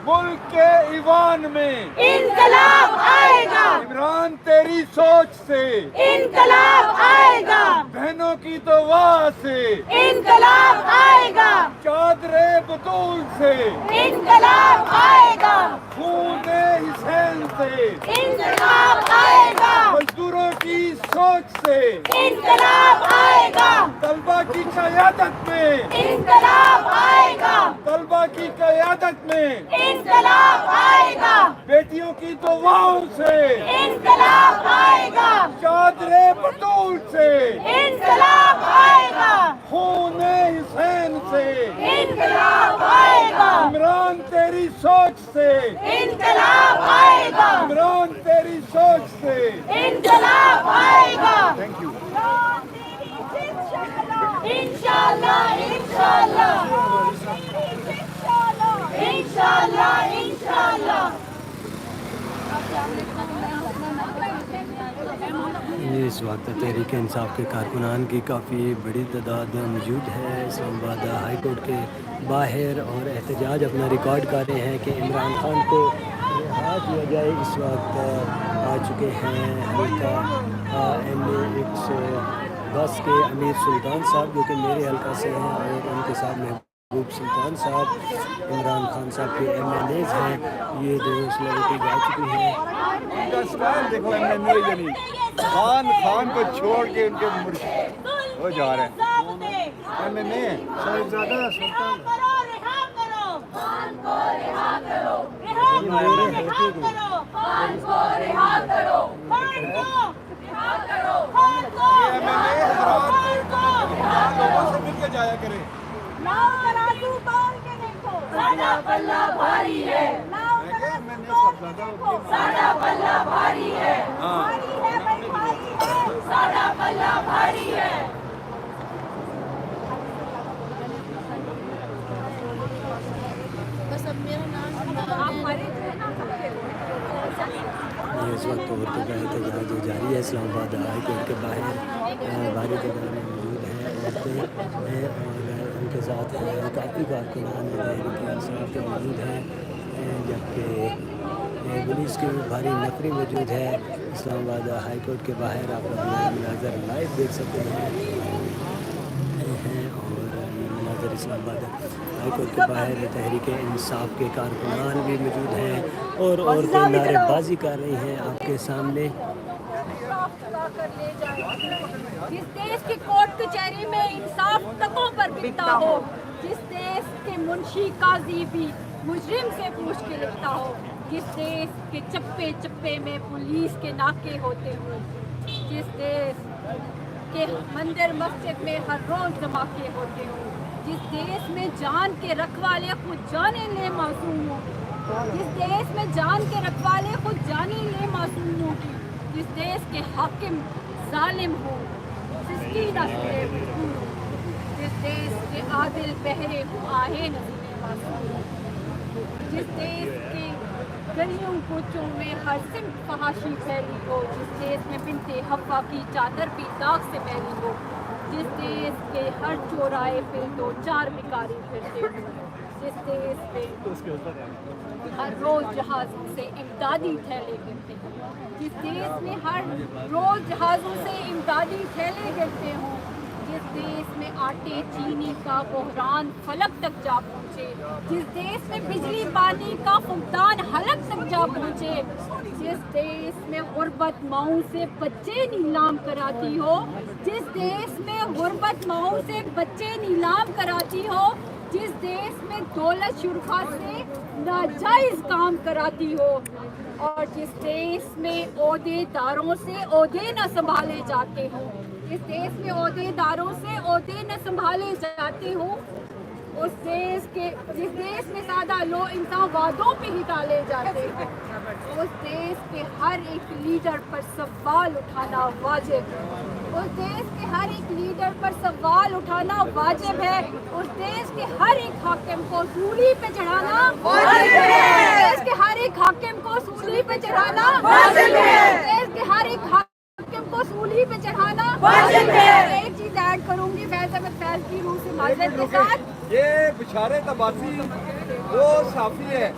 मुल्क के ईवान में इनकलाब आएगा, इमरान तेरी सोच से, इनकलाब आएगा, बहनों की दुआ से, इनकलाब आएगा, चादरे बतूल से, इनकलाब आएगा, खून हुसैन से, इनकलाब आएगा, मजदूरों की सोच से, इनकलाब आएगा, तलबा की क़यादत में, इनकलाब आएगा, तलबा की क़यादत में, इनकलाब आएगा, बेटियों की दुआओं से, इनकलाब आएगा, चादरे बतूल से, इनकलाब आएगा, खून हुसैन से, इनकलाब आएगा, इमरान तेरी सोच से, इनकलाब आएगा, इमरान तेरी सोच से। इनकलाब आएगा। Thank you. इंशाल्लाह, इंशाल्लाह, इंशाल्लाह, इंशाल्लाह। इस वक्त तहरीक इंसाफ के कारकुनान की काफ़ी बड़ी तादाद मौजूद है इस्लामाबाद हाई कोर्ट के बाहर और एहतजाज अपना रिकॉर्ड कर रहे हैं कि इमरान खान को रिहा किया जाए। इस वक्त आ चुके हैं हल्का MA110 के अमीर सुल्तान साहब जो कि मेरे हल्का से हैं और उनके साथ महबूब सुल्तान साहब इमरान खान साहब के MNAs हैं। ये दो सेलिब्रिटी जा चुकी हैं। उनका स्टाइल देखो, एमएनए खान को छोड़ के उनके मुर्शिद हो जा रहे हैं। एमएनए साहिबजादा सुल्तान लोगों से मिल के जाया करे। साडा पल्ला भारी है, साडा पल्ला भारी है, साडा पल्ला भारी है। बस अब मेरा नाम इस वक्त औरतों का एहतजाज जो जारी है इस्लामाबाद हाई कोर्ट के बाहर भारी तादाद में मौजूद हैं औरतें हैं और उनके साथ काफ़ी कारकुनान तहरीक इंसाफ के मौजूद हैं, जबकि पुलिस की भारी नफरी मौजूद है इस्लामाबाद हाई कोर्ट के बाहर। आप लोग मनाज़र लाइव देख सकते हैं और मनाज़र इस्लामाबाद हाई कोर्ट के बाहर तहरीक इंसाफ के कारकुनान भी मौजूद हैं और औरतें नारेबाजी कर रही हैं आपके सामने। जिस देश की कोर्ट कचहरी में इंसाफ तकों पर गिरता हो, जिस देश के मुंशी काजी भी मुजरिम से पूछ के लिखता हो, जिस देश के चप्पे चप्पे में पुलिस के नाके होते हो, जिस देश के मंदिर मस्जिद में हर रोज धमाके होते हो, जिस देश में जान के रखवाले खुद जाने ले मासूम हो, जिस देश में जान के रखवाले खुद जाने ले मासूम हो, जिस देश के हाकिम जालिम हो, जिसकी नस्लें मजबूर हो, जिस देश के आदिल बहरे हो आहे नज़ीर मासूम हो, जिस देश के गलियों कोचों में हर सिमत फहाशी फैली हो, जिस देश में बिनते हवा की चादर भी दाग से मैली हो, जिस देश के हर चौराहे पे दो चार भिखारी फिरते हो, जिस देश में हर रोज जहाज़ों से इमदादी थैले गिरते हों, जिस देश में हर रोज जहाज़ों से इमदादी थैले गिरते हों, जिस देश में आटे चीनी का बहरान फलक तक जा पहुँचे, जिस देश में बिजली पानी का फुकदान हलक तक जा पहुँचे, जिस देश में गुर्बत माओं से बच्चे नीलाम कराती हो, जिस देश में गुर्बत माओं से बच्चे नीलाम कराती हो, जिस देश में दौलत शुरफा से नाजायज काम कराती हो और जिस देश में ओहदेदारों से ओहदे न संभाले जाते हो, जिस देश में ओहदेदारों से ओहदे न संभाले जाते हो, जिस देश में सादा लो इंसान वादों पे ही डाले जाते हैं, उस देश के हर एक लीडर पर सवाल उठाना वाजिब है। उस देश के हर एक लीडर पर सवाल उठाना वाजिब है। उस देश के हर एक हाकिम को सूली पे चढ़ाना वाजिब है। देश के हर एक हाकिम को सूली पे चढ़ाना वाजिब है। देश के हर एक हाकिम को सूली पे चढ़ाना वाजिब है। एक चीज ऐड करूंगी फैज अहमद फैज की रूह से माजरत के साथ, ये बिचारे तबासी वो साफी है।